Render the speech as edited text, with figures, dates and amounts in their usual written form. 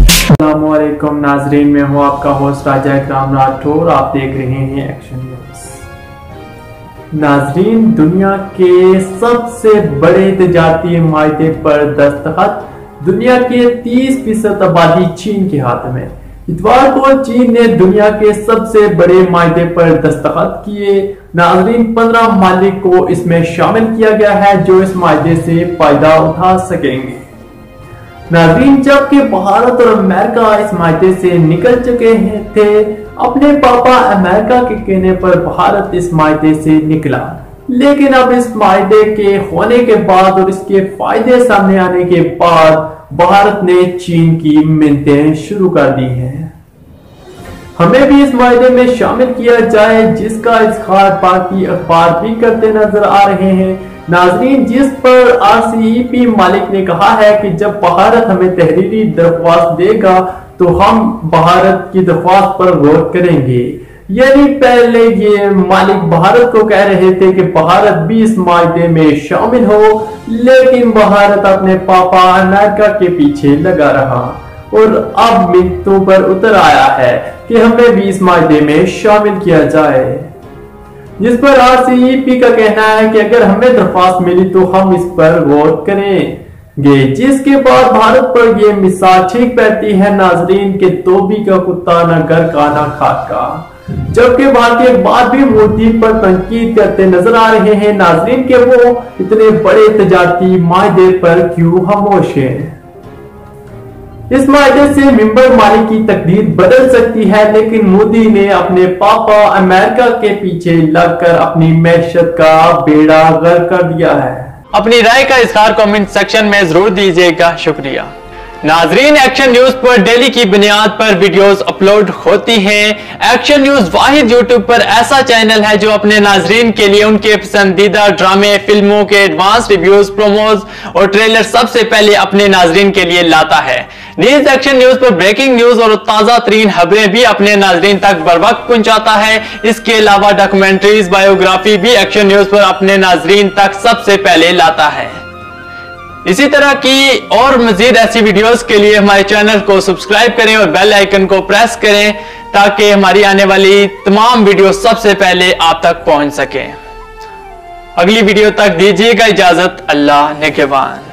अस्सलामुअलैकुम नाजरीन, मैं हूँ आपका होस्ट राजा इकराम राठौर। आप देख रहे हैं एक्शन न्यूज। नाजरीन, दुनिया के सबसे बड़े तजारती माहदे पर दस्तखत। दुनिया के 30% आबादी चीन के हाथ में। इतवार को चीन ने दुनिया के सबसे बड़े माहदे पर दस्तखत किए। नाजरीन, 15 ममालिक को इसमें शामिल किया गया है जो इस माहदे से फायदा उठा सकेंगे। नाजरीन, जबकि भारत और अमेरिका इस माहदे से निकल चुके थे, अपने पापा अमेरिका के कहने पर भारत इस माहदे से निकला। लेकिन अब इस माहदे के होने के बाद और इसके फायदे सामने आने के बाद भारत ने चीन की मिन्नतें शुरू कर दी हैं। हमें भी इस माहदे में शामिल किया जाए, जिसका इज़हार बाकी अखबार भी करते नजर आ रहे हैं। नाजरीन, जिस पर RCEP मालिक ने कहा है कि जब भारत हमें तहरीरी दरख्वास्त देगा तो हम भारत की दरख्वास्त पर गौर करेंगे। यानी पहले ये मालिक भारत को कह रहे थे कि भारत भी इस माहदे में शामिल हो, लेकिन भारत अपने पापा अमेरिका के पीछे लगा रहा और अब मिन्नतों पर उतर आया है कि हमें भी इस माहदे में शामिल किया जाए। जिस पर RCEP का कहना है कि अगर हमें दरख्वास्त मिली तो हम इस पर गौर करेंगे, जिसके बाद भारत पर यह मिसाल ठीक बैठती है नाजरीन के धोबी का कुत्ता न घर का न खाक का। जबकि भारतीय अखबार भी मोदी पर तनकीद करते नजर आ रहे हैं नाजरीन के वो इतने बड़े तजारती माहदे पर क्यों खामोश हैं। इस माहदे से मेंबर मालिक की तकदीर बदल सकती है, लेकिन मोदी ने अपने पापा अमेरिका के पीछे लगकर अपनी मैशत का बेड़ा गर्क कर दिया है। अपनी राय का इज़हार कमेंट सेक्शन में जरूर दीजिएगा। शुक्रिया। नाजरीन, एक्शन न्यूज पर डेली की बुनियाद पर वीडियोस अपलोड होती हैं। एक्शन न्यूज वाहिद यूट्यूब पर ऐसा चैनल है जो अपने नाजरीन के लिए उनके पसंदीदा ड्रामे, फिल्मों के एडवांस रिव्यूज, प्रोमोज और ट्रेलर सबसे पहले अपने नाजरीन के लिए लाता है। न्यूज एक्शन न्यूज पर ब्रेकिंग न्यूज और ताजा तरीन खबरें भी अपने नाजरीन तक बर वक्त पहुंचाता है। इसके अलावा डॉक्यूमेंट्रीज, बायोग्राफी भी एक्शन न्यूज पर अपने नाजरीन तक सबसे पहले लाता है। इसी तरह की और मजीद ऐसी वीडियोस के लिए हमारे चैनल को सब्सक्राइब करें और बेल आइकन को प्रेस करें ताकि हमारी आने वाली तमाम वीडियो सबसे पहले आप तक पहुंच सकें। अगली वीडियो तक दीजिएगा इजाजत। अल्लाह निगहबान।